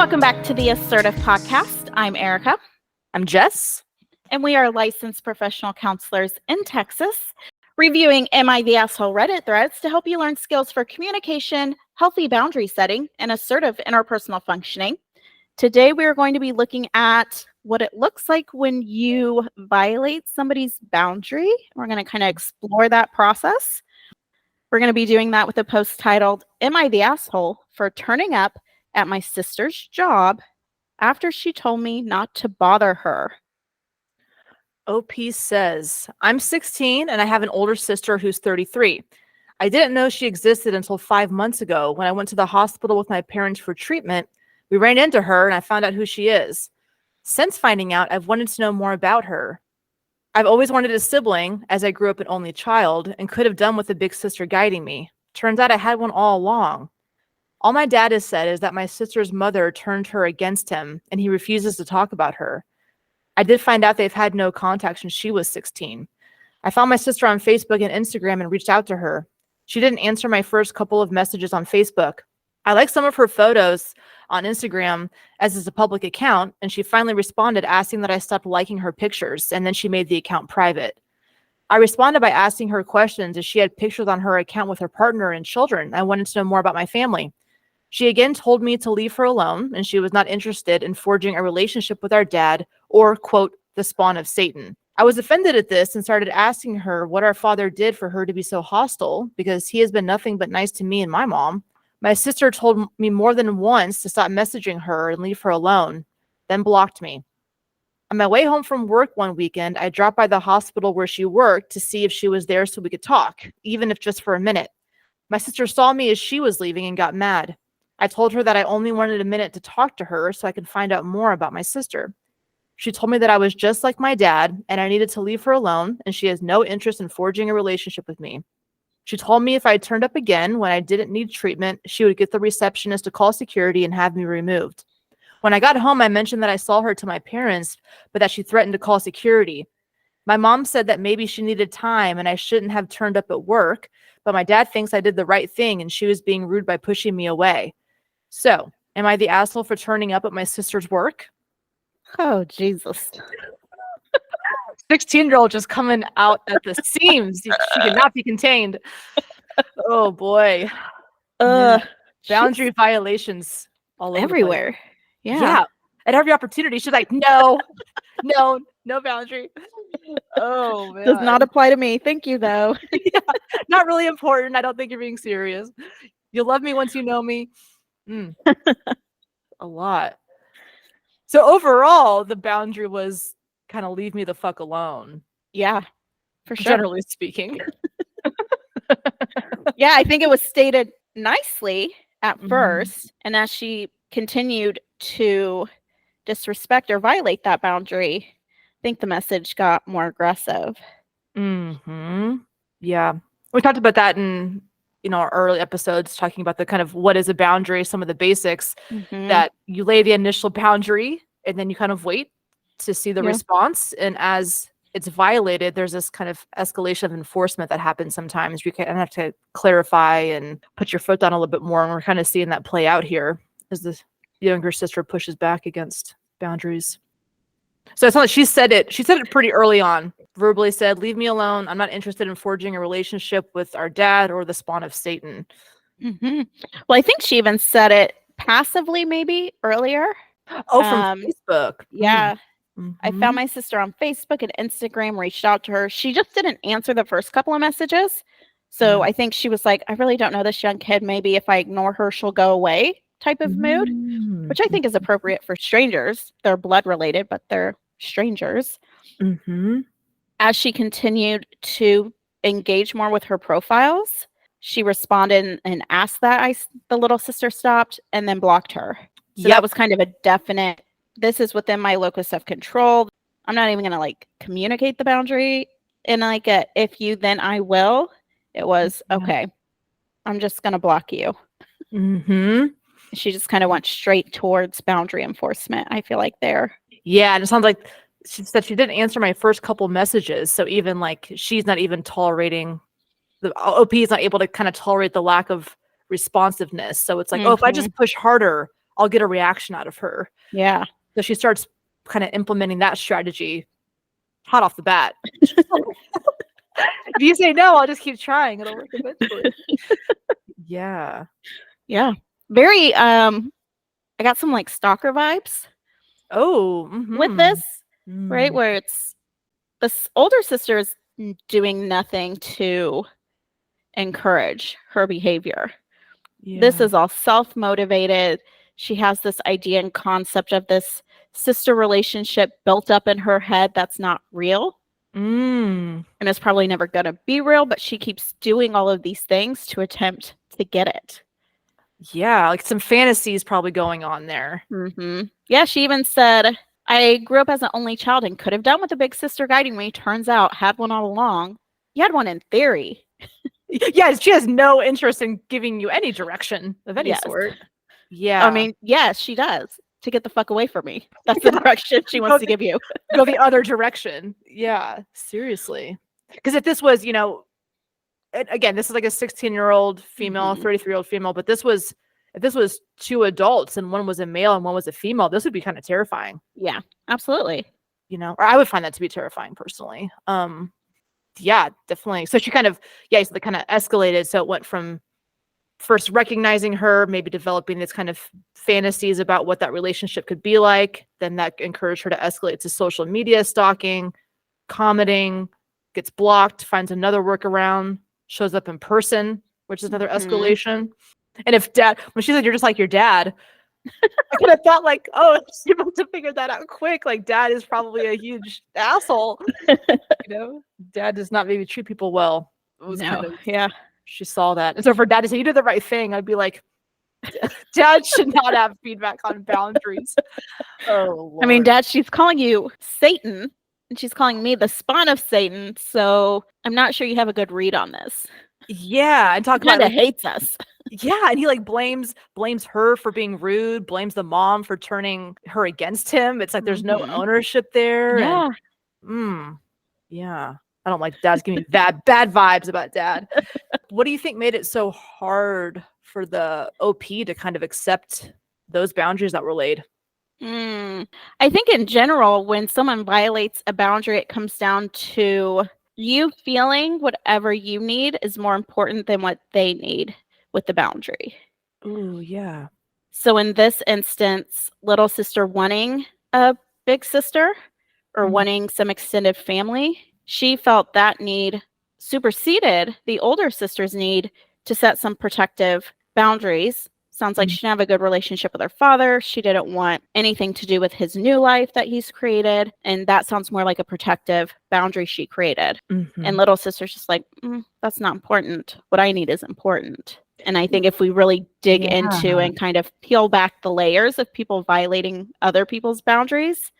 Welcome back to the Assertive Podcast. I'm Erica. I'm Jess. And we are licensed professional counselors in Texas, reviewing Am I the Asshole Reddit threads to help you learn skills for communication, healthy boundary setting, and assertive interpersonal functioning. Today, we are going to be looking at what it looks like when you violate somebody's boundary. We're going to kind of explore that process. We're going to be doing that with a post titled, Am I the Asshole for Turning Up at My Sister's Job After She Told Me Not to Bother Her? OP says, I'm 16 and I have an older sister who's 33. I didn't know she existed until 5 months ago when I went to the hospital with my parents for treatment. We ran into her and I found out who she is. Since finding out, I've wanted to know more about her. I've always wanted a sibling, as I grew up an only child, and could have done with a big sister guiding me. Turns out I had one all along. All my dad has said is that my sister's mother turned her against him, and he refuses to talk about her. I did find out they've had no contact since she was 16. I found my sister on Facebook and Instagram and reached out to her. She didn't answer my first couple of messages on Facebook. I like some of her photos on Instagram as is a public account, and she finally responded asking that I stop liking her pictures, and then she made the account private. I responded by asking her questions as she had pictures on her account with her partner and children. I wanted to know more about my family. She again told me to leave her alone, and she was not interested in forging a relationship with our dad or, quote, the spawn of Satan. I was offended at this and started asking her what our father did for her to be so hostile, because he has been nothing but nice to me and my mom. My sister told me more than once to stop messaging her and leave her alone, then blocked me. On my way home from work one weekend, I dropped by the hospital where she worked to see if she was there so we could talk, even if just for a minute. My sister saw me as she was leaving and got mad. I told her that I only wanted a minute to talk to her so I could find out more about my sister. She told me that I was just like my dad and I needed to leave her alone, and she has no interest in forging a relationship with me. She told me if I turned up again when I didn't need treatment, she would get the receptionist to call security and have me removed. When I got home, I mentioned that I saw her to my parents, but that she threatened to call security. My mom said that maybe she needed time and I shouldn't have turned up at work, but my dad thinks I did the right thing and she was being rude by pushing me away. So, am I the asshole for turning up at my sister's work? Oh, Jesus. 16-year-old just coming out at the seams. She cannot be contained. Oh, boy. Boundary violations all over everywhere. Yeah. At every opportunity, she's like, no boundary. Oh, man. Does not apply to me. Thank you, though. Yeah, not really important. I don't think you're being serious. You'll love me once you know me. A lot. So overall, the boundary was kind of leave me the fuck alone. Yeah, for sure. Generally speaking. Yeah, I think it was stated nicely at first. And as she continued to disrespect or violate that boundary, I think the message got more aggressive. Yeah. We talked about that in our early episodes, talking about the kind of what is a boundary, some of the basics, that you lay the initial boundary and then you kind of wait to see the response. And as it's violated, there's this kind of escalation of enforcement that happens sometimes. You kind of have to clarify and put your foot down a little bit more. And we're kind of seeing that play out here as the younger sister pushes back against boundaries. So it's not like she said it pretty early on. Verbally said, leave me alone. I'm not interested in forging a relationship with our dad or the spawn of Satan. Well, I think she even said it passively maybe earlier. Oh, from Facebook. Yeah. I found my sister on Facebook and Instagram, reached out to her. She just didn't answer the first couple of messages. So I think she was like, I really don't know this young kid. Maybe if I ignore her, she'll go away type of mood, which I think is appropriate for strangers. They're blood related, but they're strangers. As she continued to engage more with her profiles, she responded and asked that the little sister stopped and then blocked her. So that was kind of a definite, this is within my locus of control. I'm not even going to communicate the boundary in a if you, then I will. It was, okay, I'm just going to block you. She just kind of went straight towards boundary enforcement, I feel like there. Yeah, and it sounds like she said she didn't answer my first couple messages. So even she's not even tolerating, the OP is not able to kind of tolerate the lack of responsiveness. So it's like, if I just push harder, I'll get a reaction out of her. Yeah. So she starts kind of implementing that strategy hot off the bat. If you say no, I'll just keep trying. It'll work eventually. Yeah. Yeah. Very I got some like stalker vibes Oh. with this, right? Where it's older sister is doing nothing to encourage her behavior. Yeah. This is all self-motivated. She has this idea and concept of this sister relationship built up in her head that's not real. And it's probably never going to be real, but she keeps doing all of these things to attempt to get it. Yeah, like some fantasies probably going on there. Yeah, she even said, I grew up as an only child and could have done with a big sister guiding me. Turns out, had one all along. You had one in theory. Yeah, she has no interest in giving you any direction of any sort. Yeah. I mean, yes, she does. To get the fuck away from me. That's the direction she wants to give you. Go the other direction. Yeah, seriously. Because if this was, again, this is like a 16-year-old female, 33-year-old female, but if this was two adults and one was a male and one was a female, this would be kind of terrifying. Yeah, absolutely. Or I would find that to be terrifying personally. Yeah, definitely. So she kind of, so they kind of escalated. So it went from first recognizing her, maybe developing this kind of fantasies about what that relationship could be like. Then that encouraged her to escalate to social media stalking, commenting, gets blocked, finds another workaround, shows up in person, which is another escalation. And if when she said, you're just like your dad, I could have thought like, oh, she must have figured that out quick. Like dad is probably a huge asshole. Dad does not maybe treat people well. It was she saw that. And so for dad to say, you did the right thing, I'd be like, dad should not have feedback on boundaries. Oh, Lord. I mean, dad, she's calling you Satan and she's calling me the spawn of Satan. So I'm not sure you have a good read on this. Yeah. And talk about kind of hates us. Yeah. And he like blames her for being rude, blames the mom for turning her against him. It's like there's no ownership there. Yeah. And, yeah. I don't like dad's giving me bad vibes about dad. What do you think made it so hard for the OP to kind of accept those boundaries that were laid? I think in general, when someone violates a boundary, it comes down to you feeling whatever you need is more important than what they need with the boundary. Ooh, yeah. So in this instance, little sister wanting a big sister or wanting some extended family, she felt that need superseded the older sister's need to set some protective boundaries. Sounds like she didn't have a good relationship with her father. She didn't want anything to do with his new life that he's created. And that sounds more like a protective boundary she created. And little sister's just like, that's not important. What I need is important. And I think if we really dig into and kind of peel back the layers of people violating other people's boundaries,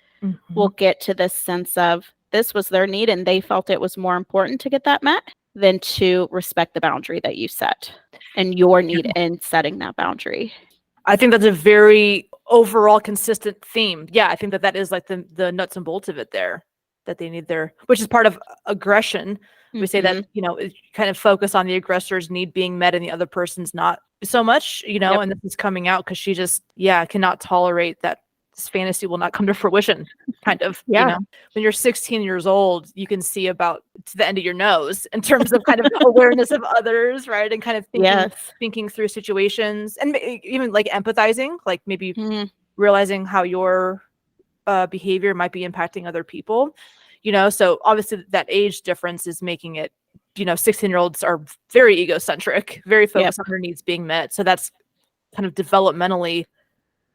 we'll get to this sense of this was their need and they felt it was more important to get that met than to respect the boundary that you set and your need in setting that boundary. I think that's a very overall consistent theme. Yeah, I think that is like the nuts and bolts of it there, that they need which is part of aggression. We say that, kind of focus on the aggressor's need being met and the other person's not so much, and this is coming out because she just, cannot tolerate that this fantasy will not come to fruition, kind of, when you're 16 years old, you can see about to the end of your nose in terms of kind of awareness of others, right? And kind of thinking through situations and even like empathizing, like maybe realizing how your behavior might be impacting other people, so obviously that age difference is making it, 16-year-olds are very egocentric, very focused on their needs being met. So that's kind of developmentally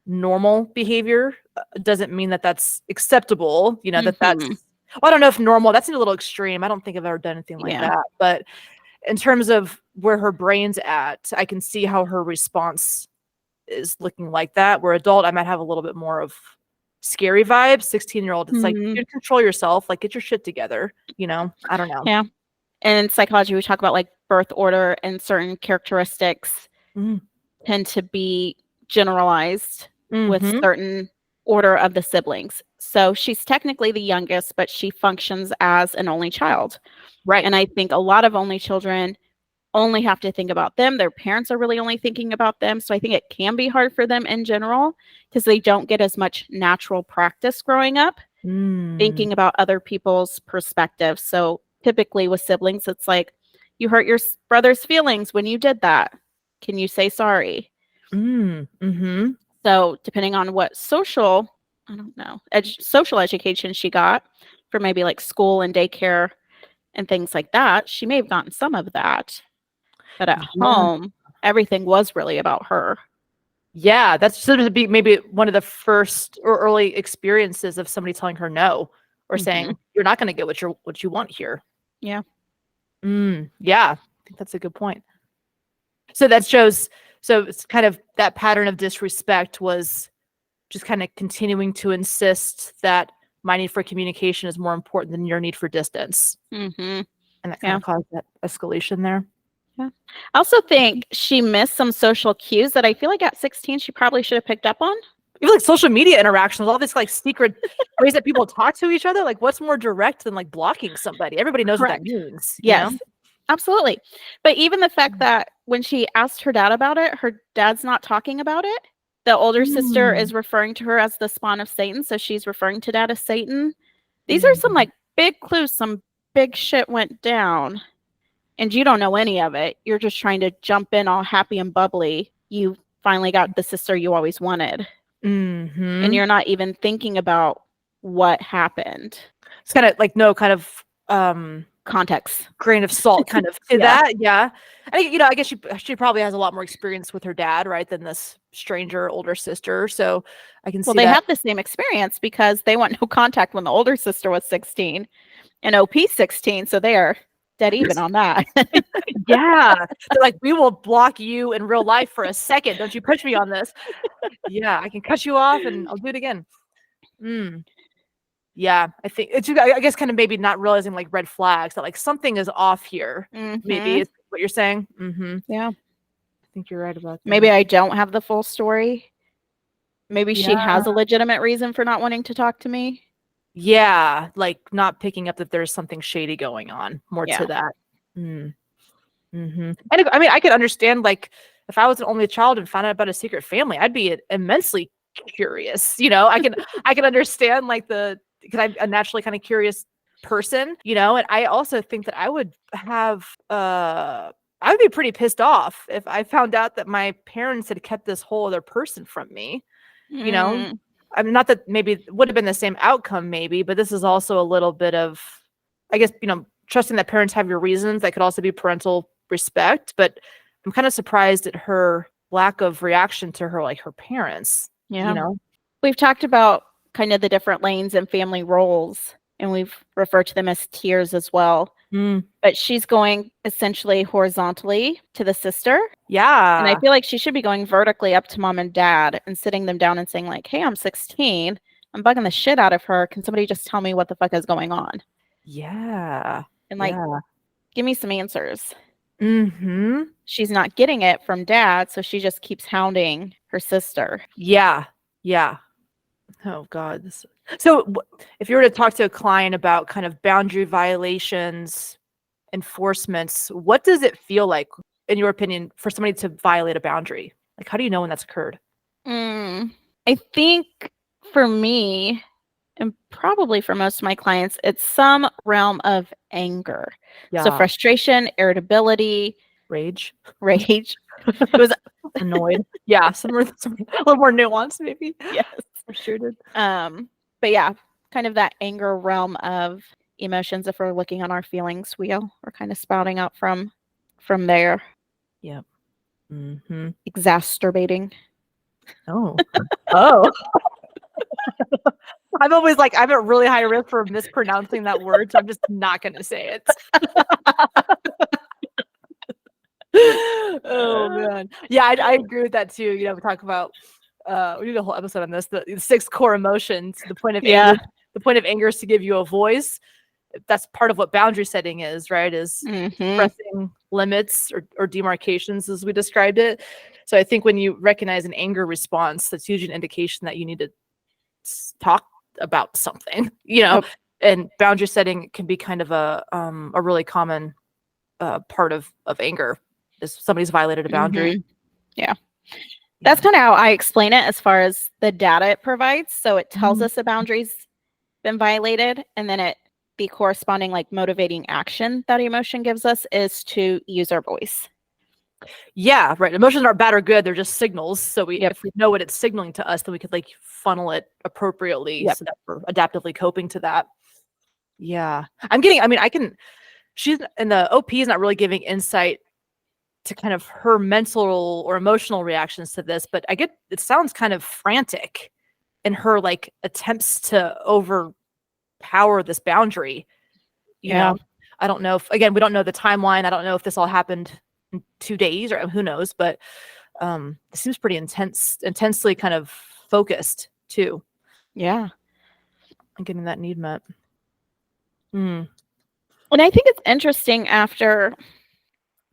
normal behavior. Doesn't mean that that's acceptable, that's I don't know if normal, that's a little extreme. I don't think I've ever done anything like that, but in terms of where her brain's at, I can see how her response is looking like that. Where adult, I might have a little bit more of scary vibes. 16-year-old, it's like, you control yourself, like get your shit together, I don't know. Yeah. And in psychology, we talk about like birth order and certain characteristics tend to be generalized with certain order of the siblings. So she's technically the youngest, but she functions as an only child. Right. And I think a lot of only children only have to think about them. Their parents are really only thinking about them. So I think it can be hard for them in general because they don't get as much natural practice growing up thinking about other people's perspectives. So typically with siblings, it's like, you hurt your brother's feelings when you did that. Can you say sorry? Mm-hmm. So depending on what social, I don't know, social education she got for maybe like school and daycare and things like that, she may have gotten some of that. But at Yeah. home, everything was really about her. Yeah, that's sort of be maybe one of the first or early experiences of somebody telling her no or saying you're not going to get what you want here. Yeah. Yeah, I think that's a good point. So that shows, so it's kind of that pattern of disrespect was just kind of continuing to insist that my need for communication is more important than your need for distance. Mm-hmm. And that kind of caused that escalation there. Yeah. I also think she missed some social cues that I feel like at 16 she probably should have picked up on. Even like social media interactions, all this like secret ways that people talk to each other. Like, what's more direct than like blocking somebody? Everybody knows Correct. what that means. Yes, absolutely. But even the fact that when she asked her dad about it, her dad's not talking about it. The older sister is referring to her as the spawn of Satan, so she's referring to dad as Satan. These are some like big clues, some big shit went down, and you don't know any of it. You're just trying to jump in all happy and bubbly. You finally got the sister you always wanted. And you're not even thinking about what happened. It's kind of like no kind of context, grain of salt kind of to that. Yeah. And I guess she probably has a lot more experience with her dad, right, than this stranger older sister. So I can see they have the same experience because they want no contact when the older sister was 16 and OP 16. So they are dead even on that. Yeah. They're like, we will block you in real life for a second. Don't you push me on this. Yeah. I can cut you off and I'll do it again. Yeah. I think it's, I guess, kind of maybe not realizing like red flags that like something is off here. Maybe is what you're saying. Yeah. I think you're right about that. Maybe I don't have the full story. Maybe she has a legitimate reason for not wanting to talk to me. Yeah, like not picking up that there's something shady going on. More to that. And I mean, I could understand like if I was an only child and found out about a secret family, I'd be immensely curious. I can understand like because I'm a naturally kind of curious person. And I also think that I would be pretty pissed off if I found out that my parents had kept this whole other person from me. I mean, not that maybe it would have been the same outcome, maybe, but this is also a little bit of, I guess, trusting that parents have your reasons. That could also be parental respect, but I'm kind of surprised at her lack of reaction to her parents. Yeah. We've talked about kind of the different lanes and family roles, and we've referred to them as tiers as well. But she's going essentially horizontally to the sister. Yeah. And I feel like she should be going vertically up to mom and dad and sitting them down and saying like, hey, I'm 16. I'm bugging the shit out of her. Can somebody just tell me what the fuck is going on? Yeah. And like, give me some answers. She's not getting it from dad, so she just keeps hounding her sister. Yeah. Oh God. So if you were to talk to a client about kind of boundary violations, enforcements, what does it feel like, in your opinion, for somebody to violate a boundary? Like, how do you know when that's occurred? I think for me, and probably for most of my clients, it's some realm of anger. Yeah. So frustration, irritability, rage. It was annoyed. Yeah, some a little more nuanced, maybe. Yes, for sure did. But yeah, kind of that anger realm of emotions. If we're looking on our feelings wheel, we're kind of spouting out from there. Yep. Exacerbating. Oh. I'm always like, I'm at really high risk for mispronouncing that word, so I'm just not going to say it. Oh man, yeah, I agree with that too. We talk about we did a whole episode on this. The 6 core emotions. The point of anger. The point of anger is to give you a voice. That's part of what boundary setting is, right? Is expressing limits or demarcations, as we described it. So I think when you recognize an anger response, that's usually an indication that you need to talk about something. And boundary setting can be kind of a really common part of anger is somebody's violated a boundary. Mhm. Yeah. That's kind of how I explain it as far as the data it provides. So it tells us a boundary's been violated, and then the corresponding like motivating action that emotion gives us is to use our voice. Yeah, right. Emotions aren't bad or good; they're just signals. So Yep. if we know what it's signaling to us, then we could like funnel it appropriately Yep. so that we're adaptively coping to that. Yeah, I'm getting. I mean, I can. She's and the OP is not really giving insight to kind of her mental or emotional reactions to this, but I get it sounds kind of frantic in her like attempts to overpower this boundary. You Yeah. know, I don't know if again we don't know the timeline. I don't know if this all happened in 2 days or who knows, but it seems pretty intensely kind of focused too. Yeah. On getting that need met. Mm. And I think it's interesting after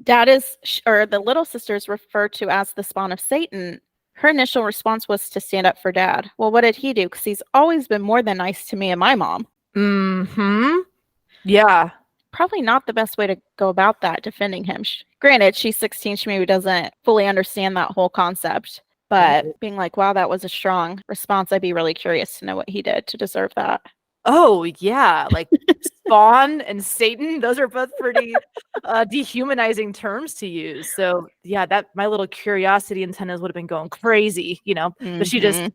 dad is, or the little sister is referred to as the spawn of Satan. Her initial response was to stand up for dad. Well, what did he do? Because he's always been more than nice to me and my mom. Hmm. Yeah. Probably not the best way to go about that, defending him. Granted, she's 16. She maybe doesn't fully understand that whole concept. But Right. being like, wow, that was a strong response. I'd be really curious to know what he did to deserve that. Oh, yeah. Like Spawn and Satan, those are both pretty dehumanizing terms to use. So, yeah, that my little curiosity antennas would have been going crazy, but she just, Mhm.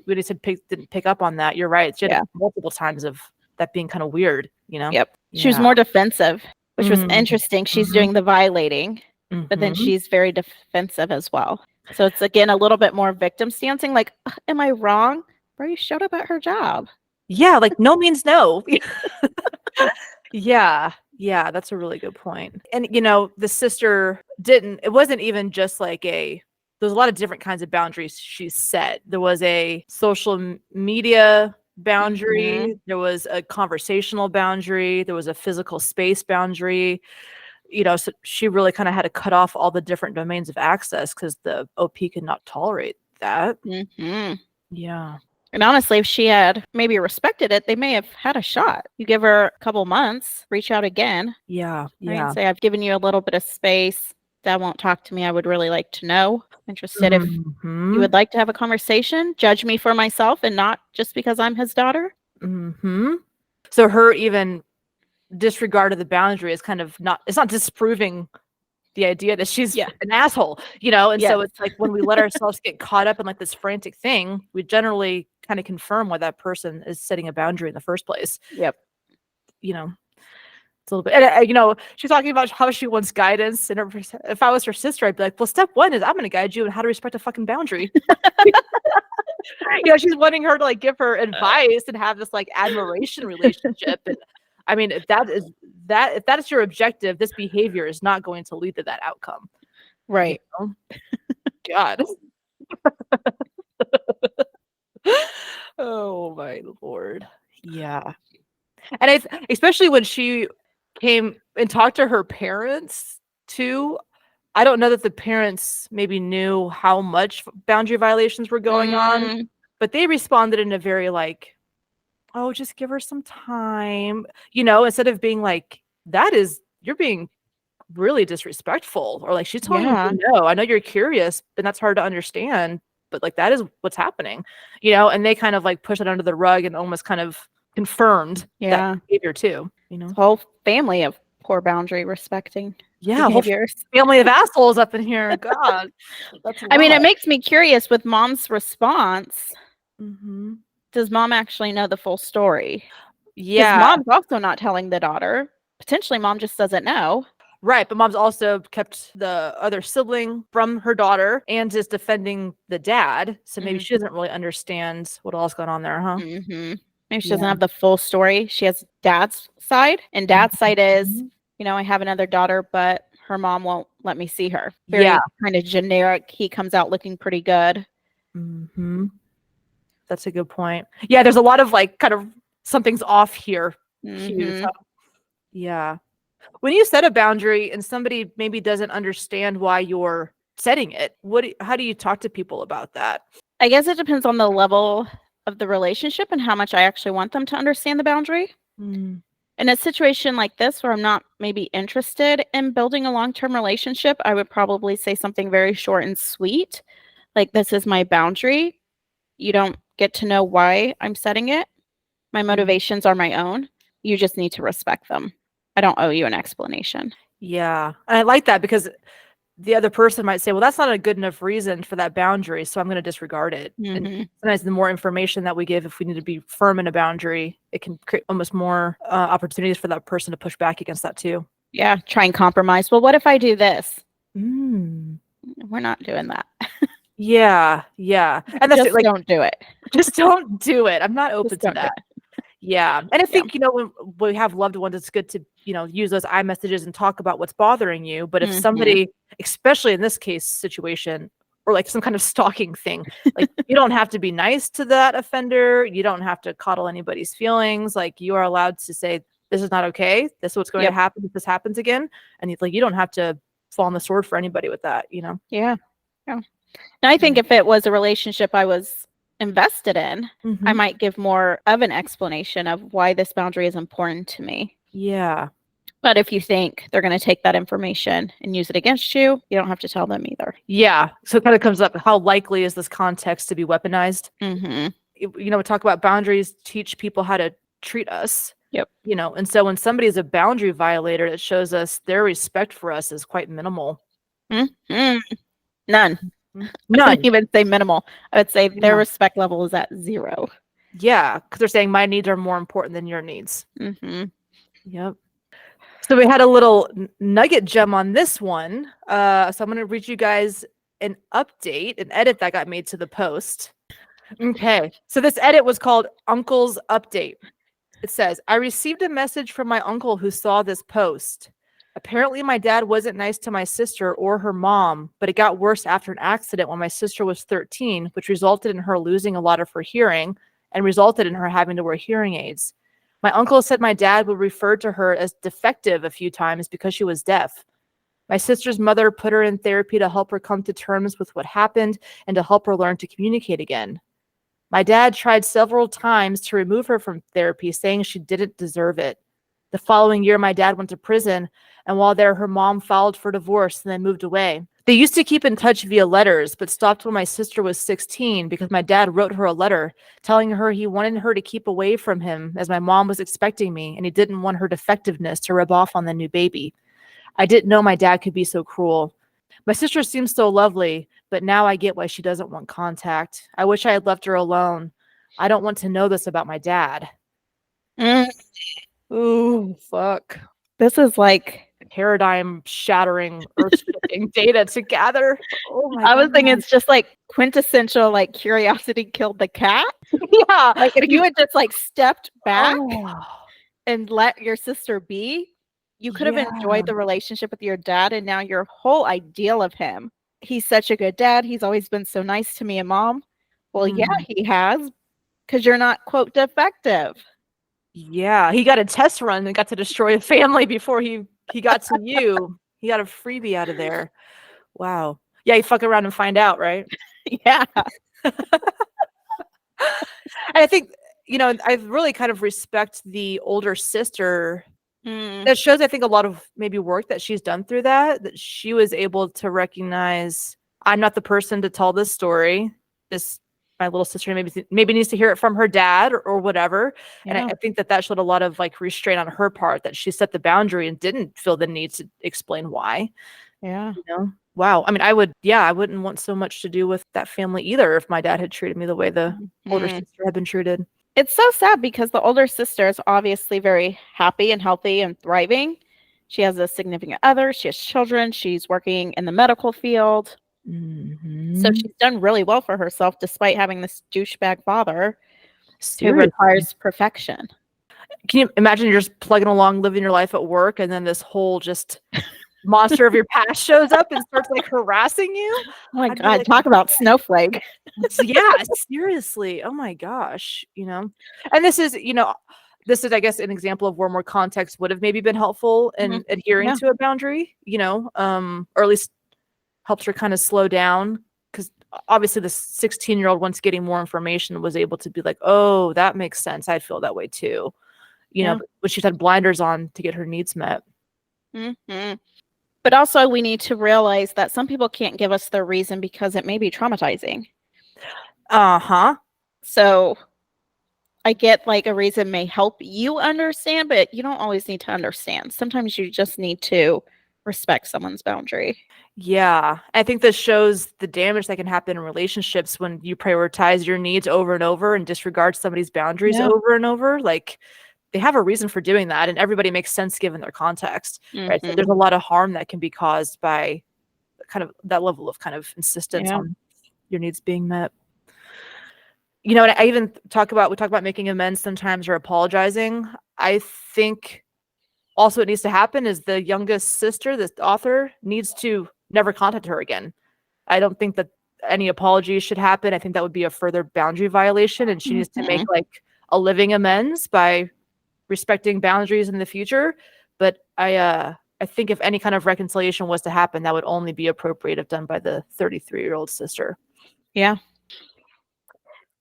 we just didn't pick up on that. You're right. She had Yeah. multiple times of that being kind of weird, Yep. She was Yeah. more defensive, which was Mhm. interesting. She's doing the violating, but then Mhm. she's very defensive as well. So it's again a little bit more victim stancing. Like, am I wrong? Bro, you showed up at her job. Yeah, like no means no. Yeah. Yeah, that's a really good point. And the sister it wasn't even just like there's a lot of different kinds of boundaries she set. There was a social media boundary, Mhm. there was a conversational boundary, there was a physical space boundary. So she really kind of had to cut off all the different domains of access because the OP could not tolerate that. Mhm. Yeah. And honestly, if she had maybe respected it, they may have had a shot. You give her a couple months, reach out again, Yeah. right? Yeah. And say, I've given you a little bit of space. Dad won't talk to me. I would really like to know. Interested if you would like to have a conversation, judge me for myself and not just because I'm his daughter. Mm-hmm. So her even disregard of the boundary is kind of it's not disproving the idea that she's Yeah. an asshole, and Yes. so it's like when we let ourselves get caught up in like this frantic thing, we generally kind of confirm why that person is setting a boundary in the first place. Yep. It's a little bit, and she's talking about how she wants guidance, and if I was her sister, I'd be like, well, step one is I'm going to guide you on how to respect a fucking boundary. She's wanting her to like give her advice and have this like admiration relationship. And I mean, if that is your objective, this behavior is not going to lead to that outcome. Right. God. Oh my Lord. Yeah. And especially when she came and talked to her parents too. I don't know that the parents maybe knew how much boundary violations were going on, but they responded in a very like, oh, just give her some time, instead of being like, you're being really disrespectful, or like she's telling you Yeah. no. I know you're curious, and that's hard to understand, but like that is what's happening, and they kind of like push it under the rug and almost kind of confirmed Yeah. that behavior too, Whole family of poor boundary respecting Yeah, whole behaviors. family of assholes up in here. God, that's a I mean, lot. it makes me curious with mom's response. Mm-hmm. Does mom actually know the full story? Because Yeah, mom's also not telling the daughter. Potentially, mom just doesn't know. right. But mom's also kept the other sibling from her daughter and is defending the dad. So maybe she doesn't really understand what all's going on there, huh? Mm-hmm. Maybe she Yeah. doesn't have the full story. She has dad's side, and dad's side is, Mhm. I have another daughter, but her mom won't let me see her. Yeah. Very kind of generic. He comes out looking pretty good. Mm-hmm. That's a good point. Yeah, there's a lot of like kind of something's off here cues. Mm-hmm. Huh? Yeah. When you set a boundary and somebody maybe doesn't understand why you're setting it, how do you talk to people about that? I guess it depends on the level of the relationship and how much I actually want them to understand the boundary. Mm. In a situation like this where I'm not maybe interested in building a long-term relationship, I would probably say something very short and sweet. Like, this is my boundary. You don't get to know why I'm setting it. My motivations are my own. You just need to respect them. I don't owe you an explanation. Yeah. And I like that because the other person might say, well, that's not a good enough reason for that boundary, so I'm going to disregard it. And sometimes the more information that we give, if we need to be firm in a boundary, it can create almost more opportunities for that person to push back against that too. Yeah, try and compromise. Well, what if I do this? Mm. We're not doing that. Yeah. And that's just like, don't do it. Just don't do it. I'm not open Just to don't do that. it. Yeah. And I think, when we have loved ones, it's good to, use those iMessages and talk about what's bothering you. But if somebody, especially in this case situation, or like some kind of stalking thing, like you don't have to be nice to that offender. You don't have to coddle anybody's feelings. Like you are allowed to say, this is not okay. This is what's going to happen if this happens again. And you don't have to fall on the sword for anybody with that, Yeah. And I think if it was a relationship I was invested in, I might give more of an explanation of why this boundary is important to me. Yeah. But if you think they're going to take that information and use it against you, you don't have to tell them either. Yeah. So it kind of comes up, how likely is this context to be weaponized? We talk about boundaries, teach people how to treat us. Yep. And so when somebody is a boundary violator, it shows us their respect for us is quite minimal. None. I wouldn't even say minimal. I would say their respect level is at 0. Yeah, because they're saying my needs are more important than your needs. Yep. So we had a little nugget gem on this one. So I'm going to read you guys an edit that got made to the post. Okay. So this edit was called Uncle's Update. It says, I received a message from my uncle who saw this post. Apparently, my dad wasn't nice to my sister or her mom, but it got worse after an accident when my sister was 13, which resulted in her losing a lot of her hearing and resulted in her having to wear hearing aids. My uncle said my dad would refer to her as defective a few times because she was deaf. My sister's mother put her in therapy to help her come to terms with what happened and to help her learn to communicate again. My dad tried several times to remove her from therapy, saying she didn't deserve it. The following year, my dad went to prison, and while there, her mom filed for divorce and then moved away. They used to keep in touch via letters, but stopped when my sister was 16 because my dad wrote her a letter telling her he wanted her to keep away from him as my mom was expecting me, and he didn't want her defectiveness to rub off on the new baby. I didn't know my dad could be so cruel. My sister seems so lovely, but now I get why she doesn't want contact. I wish I had left her alone. I don't want to know this about my dad. Ooh, fuck. This is like paradigm shattering, earth shattering data to gather. Oh my I was God. thinking it's just like quintessential, like curiosity killed the cat. Yeah. Like if you had just like stepped back and let your sister be, you could have enjoyed the relationship with your dad, and now your whole ideal of him. He's such a good dad. He's always been so nice to me and mom. Well, yeah, he has, because you're not, quote, defective. Yeah, he got a test run and got to destroy a family before he got to you. He got a freebie out of there. Wow. Yeah, you fuck around and find out, right? Yeah. And I think, I really kind of respect the older sister. That shows, I think, a lot of maybe work that she's done through that she was able to recognize, I'm not the person to tell this story. My little sister maybe needs to hear it from her dad or whatever. Yeah. And I think that showed a lot of like restraint on her part, that she set the boundary and didn't feel the need to explain why. Yeah. Wow. I mean, I wouldn't want so much to do with that family either if my dad had treated me the way the older sister had been treated. It's so sad because the older sister is obviously very happy and healthy and thriving. She has a significant other. She has children. She's working in the medical field. So she's done really well for herself despite having this douchebag father who requires perfection. Can you imagine you're just plugging along, living your life at work, and then this whole just monster of your past shows up and starts like harassing you? Oh my God, like, talk about snowflake. Yeah, seriously. Oh my gosh, And this is, I guess, an example of where more context would have maybe been helpful in adhering to a boundary, or at least helps her kind of slow down, because obviously the 16-year-old, once getting more information, was able to be like, oh, that makes sense. I'd feel that way too. you know, Yeah. but she's had blinders on to get her needs met. Hmm. But also, we need to realize that some people can't give us their reason because it may be traumatizing. Uh-huh. So I get like a reason may help you understand, but you don't always need to understand. Sometimes you just need to respect someone's boundary. Yeah. I think this shows the damage that can happen in relationships when you prioritize your needs over and over and disregard somebody's boundaries Yeah. over and over. Like, they have a reason for doing that, and everybody makes sense given their context, right? So Hmm. there's a lot of harm that can be caused by kind of that level of kind of insistence Yeah. on your needs being met. You know, and I even we talk about making amends sometimes or apologizing. I think also what needs to happen is the youngest sister, this author, needs to never contact her again. I don't think that any apologies should happen. I think that would be a further boundary violation, and she needs to make Hmm. like a living amends by respecting boundaries in the future. But I think if any kind of reconciliation was to happen, that would only be appropriate if done by the 33-year-old sister. Yeah.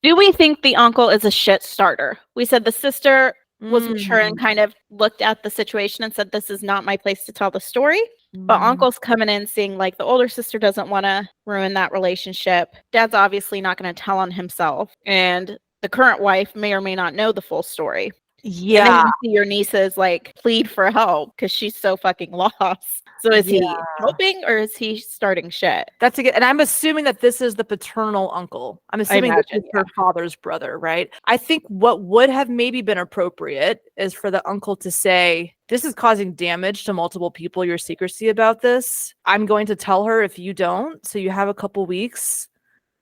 Do we think the uncle is a shit starter? We said the sister was mature and Mm. kind of looked at the situation and said, "This is not my place to tell the story." But Mm. uncle's coming in seeing like the older sister doesn't want to ruin that relationship. Dad's obviously not going to tell on himself. And the current wife may or may not know the full story. And then Yeah. you see your nieces like plead for help because she's so fucking lost. So is Yeah. he helping or is he starting shit? That's a good, and I'm assuming that this is the paternal uncle. I'm I assuming this imagine, is her father's brother, right? I think what would have maybe been appropriate is for the uncle to say, "This is causing damage to multiple people, your secrecy about this. I'm going to tell her if you don't. So you have a couple weeks.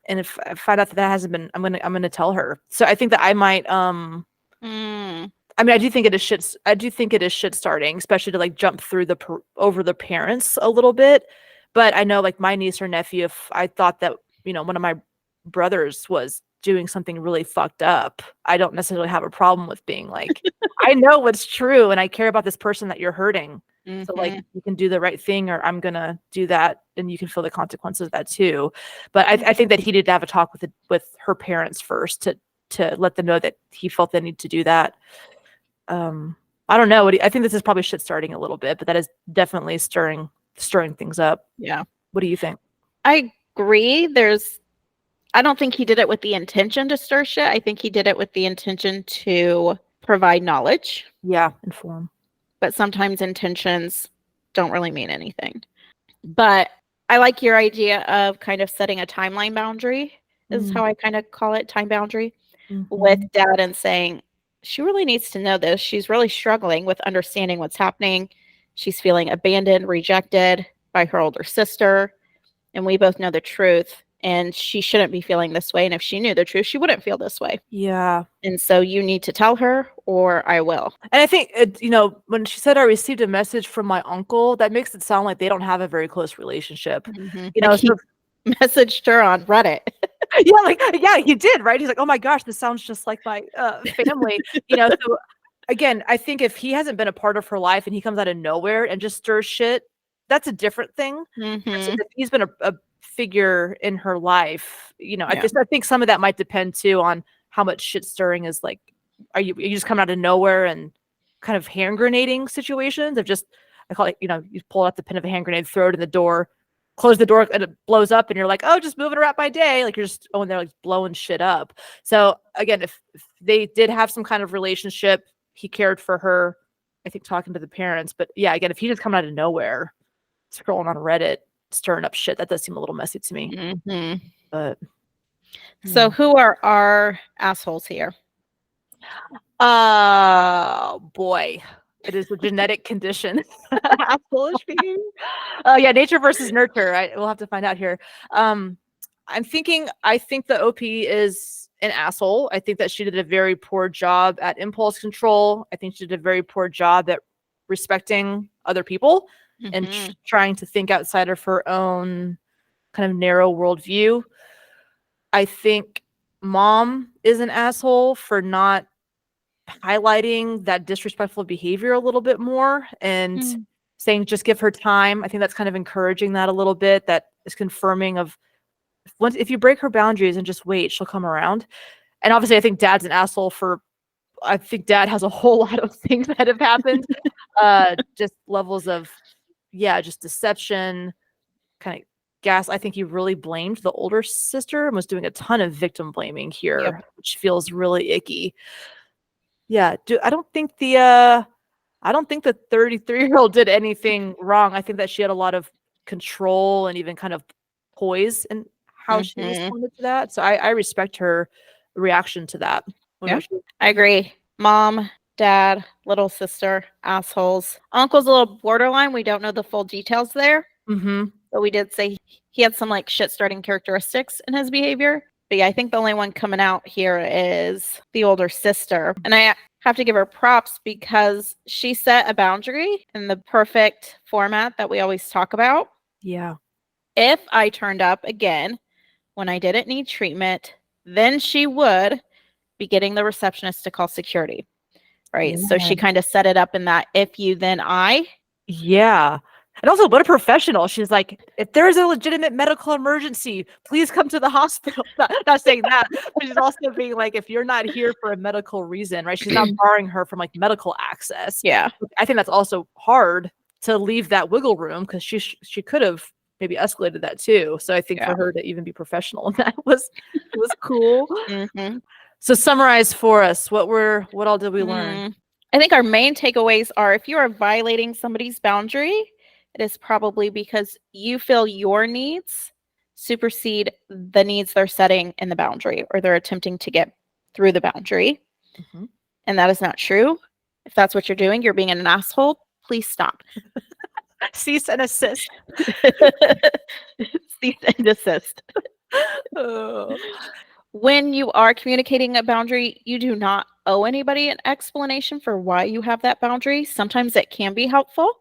And if I find out that hasn't been, I'm gonna tell her." So I think that I might yeah. Mm, I mean, I do think it is shit starting, especially to like jump through over the parents a little bit. But I know like my niece or nephew, if I thought that, you know, one of my brothers was doing something really fucked up, I don't necessarily have a problem with being like, I know what's true and I care about this person that you're hurting. So like mhm, you can do the right thing or I'm gonna do that and you can feel the consequences of that too. But I mhm. think that he did have a talk with her parents first to let them know that he felt the need to do that. um I don't know. I think this is probably shit starting a little bit, but that is definitely stirring things up. Yeah. What do you think? I agree. I don't think he did it with the intention to stir shit. I think he did it with the intention to provide knowledge, Yeah, inform. but sometimes intentions don't really mean anything. But I like your idea of kind of setting a timeline boundary, is Mm, how I kind of call it, time boundary, with mhm. dad and saying, she really needs to know this. She's really struggling with understanding what's happening. She's feeling abandoned, rejected by her older sister. And we both know the truth. And she shouldn't be feeling this way. And if she knew the truth, she wouldn't feel this way. Yeah. And so you need to tell her, or I will. And I think you know, when she said I received a message from my uncle, that makes it sound like they don't have a very close relationship. You Like know, he so messaged her on Reddit. yeah, like yeah, he did, right? He's like, "Oh my gosh, this sounds just like my family." You know, so again, I think if he hasn't been a part of her life and he comes out of nowhere and just stirs shit, that's a different thing. Versus Hmm. if he's been a figure in her life, you know, Yeah. I think some of that might depend too on how much shit stirring is like. Are you just coming out of nowhere and kind of hand grenading situations of just, I call it, you know, you pull out the pin of a hand grenade, throw it in the door, close the door, and it blows up, and you're like, oh, just moving around my day, like you're just oh, and they're like blowing shit up. So again, if they did have some kind of relationship, he cared for her. I think talking to the parents, but yeah, again, if he just coming out of nowhere, scrolling on Reddit, stirring up shit, that does seem a little messy to me. Hmm. But So yeah. who are our assholes here? Oh boy, it is a genetic condition. Polish being. Yeah, nature versus nurture. We'll have to find out here. Um, I think the OP is an asshole. I think that she did a very poor job at impulse control. I think she did a very poor job at respecting other people and Hmm. trying to think outside of her own kind of narrow worldview. I think mom is an asshole for not highlighting that disrespectful behavior a little bit more and saying just give her time. I think that's kind of encouraging that a little bit. That is confirming of if you break her boundaries and just wait, she'll come around. And obviously, I think dad's an asshole for I think dad has a whole lot of things that have happened. Just levels of, just deception, kind of gas. I think he really blamed the older sister and was doing a ton of victim blaming here, Yep. which feels really icky. Yeah, I don't think the 33-year-old did anything wrong. I think that she had a lot of control and even kind of poise in how she responded to that. So I respect her reaction to that. What about you? I agree. Mom, dad, little sister, assholes. Uncle's a little borderline. We don't know the full details there. Mm-hmm. But we did say he had some like shit starting characteristics in his behavior. But yeah, I think the only one coming out here is the older sister. And I have to give her props because she set a boundary in the perfect format that we always talk about. Yeah. If I turned up again when I didn't need treatment, then she would be getting the receptionist to call security. Right. Yeah. So she kind of set it up in that if you, then I. Yeah. And also, what a professional. She's like, if there's a legitimate medical emergency, please come to the hospital. Not saying that, but she's also being like, if you're not here for a medical reason, right? She's not barring her from like medical access. Yeah. I think that's also hard to leave that wiggle room because she could have maybe escalated that too. So I think for her to even be professional in that was cool. Mm-hmm. So summarize for us, what all did we learn? I think our main takeaways are if you are violating somebody's boundary, it is probably because you feel your needs supersede the needs they're setting in the boundary or they're attempting to get through the boundary. Mm-hmm. And that is not true. If that's what you're doing, you're being an asshole. Please stop. Cease and assist. Cease and desist. When you are communicating a boundary, you do not owe anybody an explanation for why you have that boundary. Sometimes it can be helpful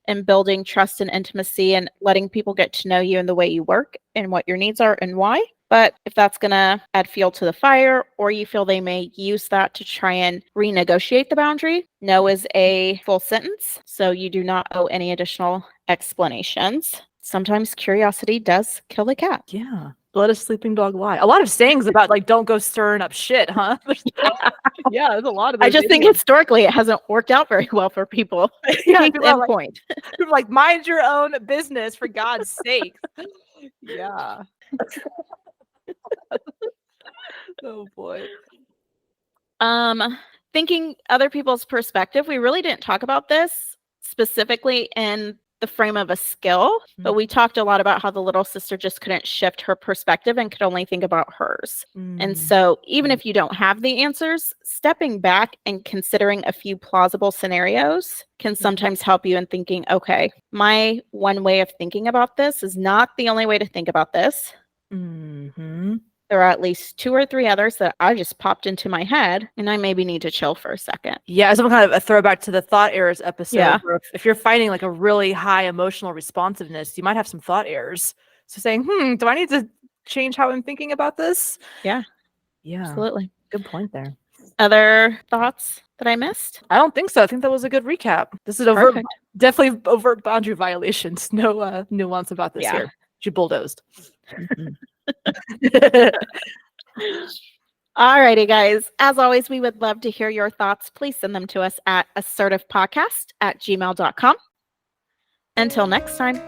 in building trust and intimacy and letting people get to know you and the way you work and what your needs are and why. But if that's going to add fuel to the fire, or you feel they may use that to try and renegotiate the boundary, no is a full sentence. So you do not owe any additional explanations. Sometimes curiosity does kill the cat. Yeah. Let a sleeping dog lie. A lot of sayings about like don't go stirring up shit, huh? Yeah, there's a lot of those. I just think historically it hasn't worked out very well for people. Yeah, point. Like mind your own business for God's sake. Yeah. Oh boy. Thinking other people's perspective, we really didn't talk about this specifically in the frame of a skill, but we talked a lot about how the little sister just couldn't shift her perspective and could only think about hers. And so even if you don't have the answers, stepping back and considering a few plausible scenarios can sometimes help you in thinking, okay, my one way of thinking about this is not the only way to think about this. There are at least 2 or 3 others that I just popped into my head, and I maybe need to chill for a second. Yeah, as kind of a throwback to the thought errors episode. Yeah. If you're fighting like a really high emotional responsiveness, you might have some thought errors. So saying, do I need to change how I'm thinking about this? Yeah. Yeah. Absolutely. Good point there. Other thoughts that I missed? I don't think so. I think that was a good recap. This is definitely overt boundary violations. No nuance about this here. She bulldozed. Alrighty, guys. As always, we would love to hear your thoughts. Please send them to us at assertivepodcast@gmail.com. Until next time.